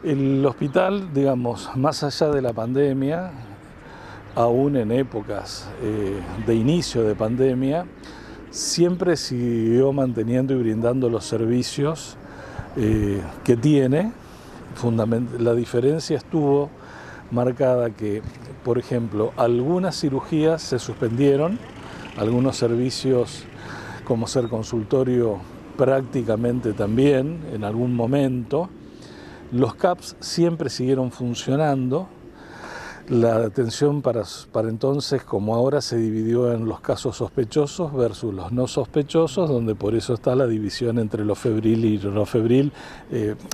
El hospital, digamos, más allá de la pandemia, aún en épocas de inicio de pandemia, siempre siguió manteniendo y brindando los servicios que tiene. La diferencia estuvo marcada que, por ejemplo, algunas cirugías se suspendieron, algunos servicios como ser consultorio prácticamente también en algún momento. Los CAPS siempre siguieron funcionando. La atención para entonces, como ahora, se dividió en los casos sospechosos versus los no sospechosos, donde por eso está la división entre lo febril y lo no febril,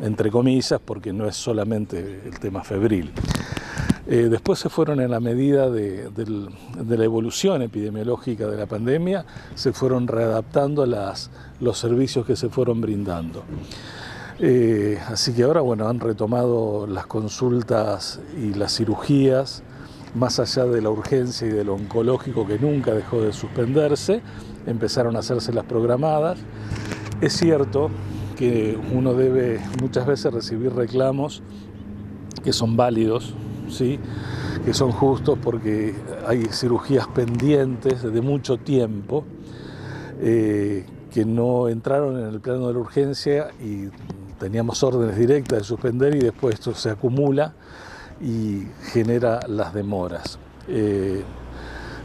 entre comillas, porque no es solamente el tema febril. Después se fueron, en la medida de la evolución epidemiológica de la pandemia, se fueron readaptando los servicios que se fueron brindando. Así que ahora, bueno, han retomado las consultas y las cirugías, más allá de la urgencia y de lo oncológico, que nunca dejó de suspenderse, empezaron a hacerse las programadas. Es cierto que uno debe muchas veces recibir reclamos que son válidos, ¿sí?, que son justos, porque hay cirugías pendientes de mucho tiempo que no entraron en el plano de la urgencia y teníamos órdenes directas de suspender, y después esto se acumula y genera las demoras.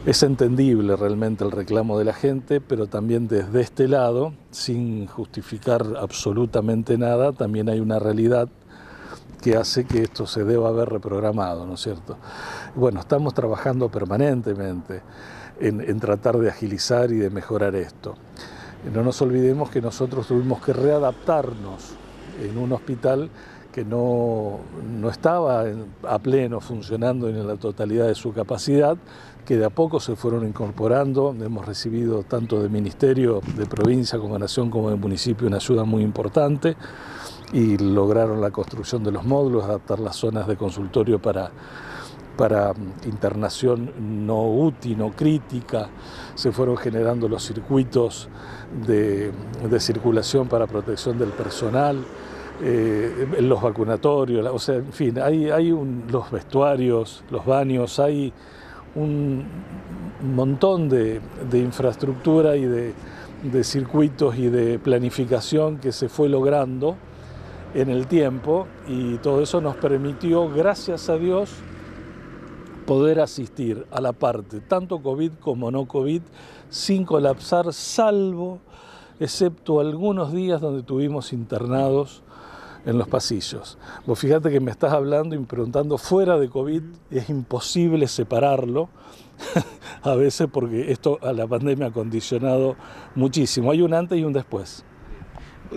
Es entendible realmente el reclamo de la gente, pero también desde este lado, sin justificar absolutamente nada, también hay una realidad que hace que esto se deba haber reprogramado, ¿no es cierto? Bueno, estamos trabajando permanentemente en tratar de agilizar y de mejorar esto. No nos olvidemos que nosotros tuvimos que readaptarnos en un hospital que no estaba a pleno funcionando en la totalidad de su capacidad, que de a poco se fueron incorporando. Hemos recibido tanto del Ministerio, de provincia como de Nación, como del municipio, una ayuda muy importante, y lograron la construcción de los módulos, adaptar las zonas de consultorio para internación no UTI, no crítica. Se fueron generando los circuitos de circulación para protección del personal, los vacunatorios, o sea, en fin, los vestuarios, los baños, hay un montón de infraestructura y de circuitos y de planificación que se fue logrando en el tiempo, y todo eso nos permitió, gracias a Dios, poder asistir a la parte tanto COVID como no COVID sin colapsar, excepto algunos días donde tuvimos internados en los pasillos. Vos fíjate que me estás hablando y preguntando fuera de COVID, es imposible separarlo a veces, porque esto a la pandemia ha condicionado muchísimo. Hay un antes y un después.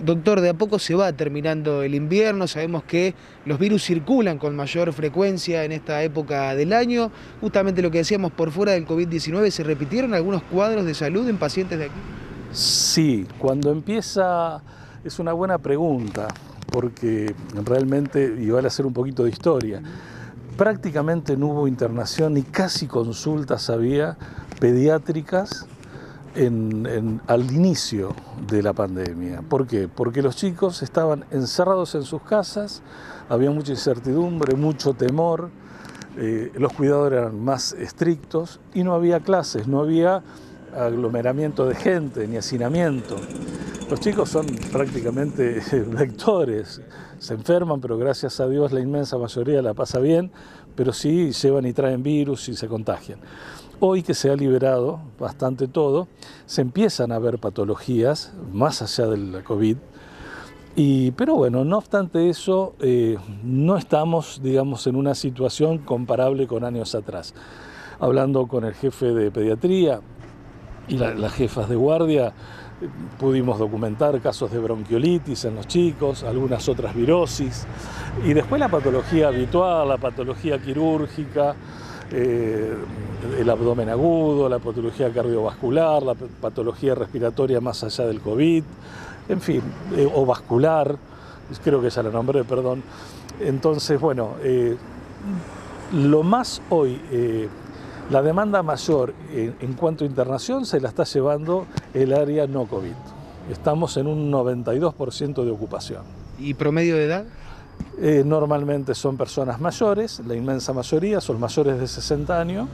Doctor, de a poco se va terminando el invierno, sabemos que los virus circulan con mayor frecuencia en esta época del año. Justamente lo que decíamos, por fuera del COVID-19, ¿se repitieron algunos cuadros de salud en pacientes de aquí? Sí, cuando empieza, es una buena pregunta, porque realmente, y vale hacer un poquito de historia, prácticamente no hubo internación ni casi consultas había pediátricas al inicio de la pandemia. ¿Por qué? Porque los chicos estaban encerrados en sus casas, había mucha incertidumbre, mucho temor, los cuidados eran más estrictos y no había clases, no había aglomeramiento de gente ni hacinamiento. Los chicos son prácticamente vectores, se enferman, pero gracias a Dios la inmensa mayoría la pasa bien, pero sí llevan y traen virus y se contagian. Hoy que se ha liberado bastante todo, se empiezan a ver patologías más allá del COVID, pero bueno, no obstante eso, no estamos, digamos, en una situación comparable con años atrás. Hablando con el jefe de pediatría y las jefas de guardia, pudimos documentar casos de bronquiolitis en los chicos, algunas otras virosis, y después la patología habitual, la patología quirúrgica, el abdomen agudo, la patología cardiovascular, la patología respiratoria más allá del COVID, en fin, o vascular, creo que ya la nombré, perdón. Entonces, bueno, lo más hoy, la demanda mayor en cuanto a internación se la está llevando el área no COVID. Estamos en un 92% de ocupación. ¿Y promedio de edad? Normalmente son personas mayores, la inmensa mayoría son mayores de 60 años.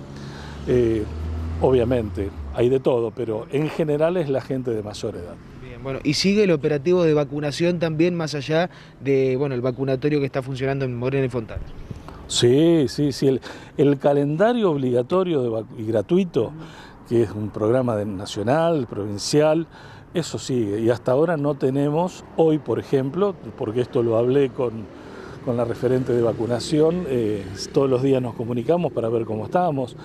Obviamente hay de todo, pero en general es la gente de mayor edad. Bien, bueno, y sigue el operativo de vacunación también, más allá de, bueno, el vacunatorio que está funcionando en Moreno y Fontana. Sí. El calendario obligatorio y gratuito, que es un programa nacional, provincial, eso sigue. Y hasta ahora no tenemos, hoy por ejemplo, porque esto lo hablé con la referente de vacunación, todos los días nos comunicamos para ver cómo estamos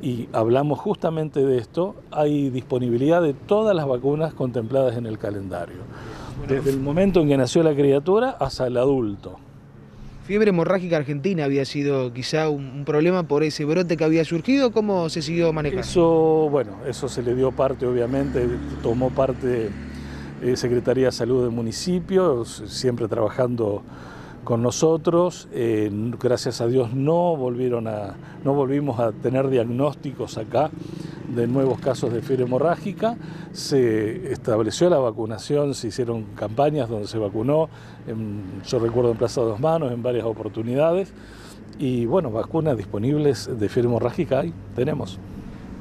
y hablamos justamente de esto. Hay disponibilidad de todas las vacunas contempladas en el calendario, desde el momento en que nació la criatura hasta el adulto. Fiebre hemorrágica argentina había sido quizá un problema por ese brote que había surgido. ¿Cómo se siguió manejando? Eso se le dio parte, obviamente, tomó parte Secretaría de Salud del municipio, siempre trabajando con nosotros. Gracias a Dios no volvimos a tener diagnósticos acá de nuevos casos de fiebre hemorrágica. Se estableció la vacunación, se hicieron campañas donde se vacunó, yo recuerdo en Plaza Dos Manos, en varias oportunidades, y bueno, vacunas disponibles de fiebre hemorrágica ahí tenemos.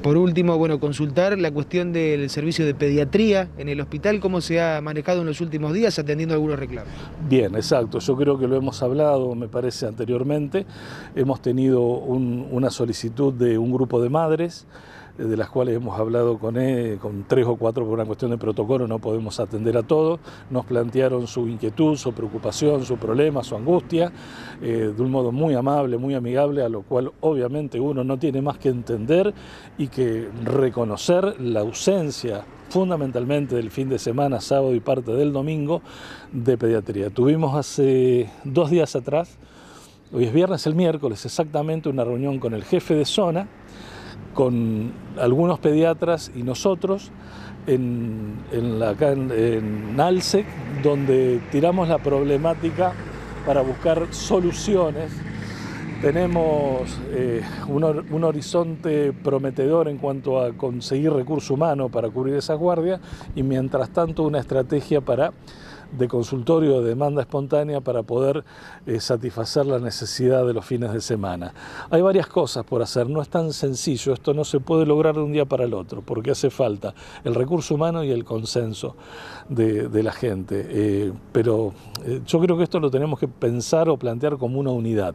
Por último, bueno, consultar la cuestión del servicio de pediatría en el hospital, cómo se ha manejado en los últimos días atendiendo algunos reclamos. Bien, exacto, yo creo que lo hemos hablado, me parece, anteriormente. Hemos tenido una solicitud de un grupo de madres, de las cuales hemos hablado con 3 o 4 por una cuestión de protocolo, no podemos atender a todos. Nos plantearon su inquietud, su preocupación, su problema, su angustia, de un modo muy amable, muy amigable, a lo cual obviamente uno no tiene más que entender y que reconocer la ausencia fundamentalmente del fin de semana, sábado y parte del domingo, de pediatría. Tuvimos hace 2 días atrás, hoy es viernes, el miércoles exactamente, una reunión con el jefe de zona, con algunos pediatras y nosotros en Alsec, donde tiramos la problemática para buscar soluciones. Tenemos un horizonte prometedor en cuanto a conseguir recurso humano para cubrir esas guardias y mientras tanto una estrategia de consultorio de demanda espontánea para poder satisfacer la necesidad de los fines de semana. Hay varias cosas por hacer, no es tan sencillo, esto no se puede lograr de un día para el otro, porque hace falta el recurso humano y el consenso de la gente. Pero yo creo que esto lo tenemos que pensar o plantear como una unidad.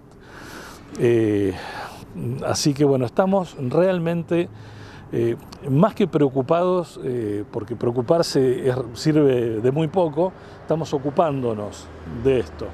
Así que bueno, estamos realmente más que preocupados, porque preocuparse sirve de muy poco, estamos ocupándonos de esto.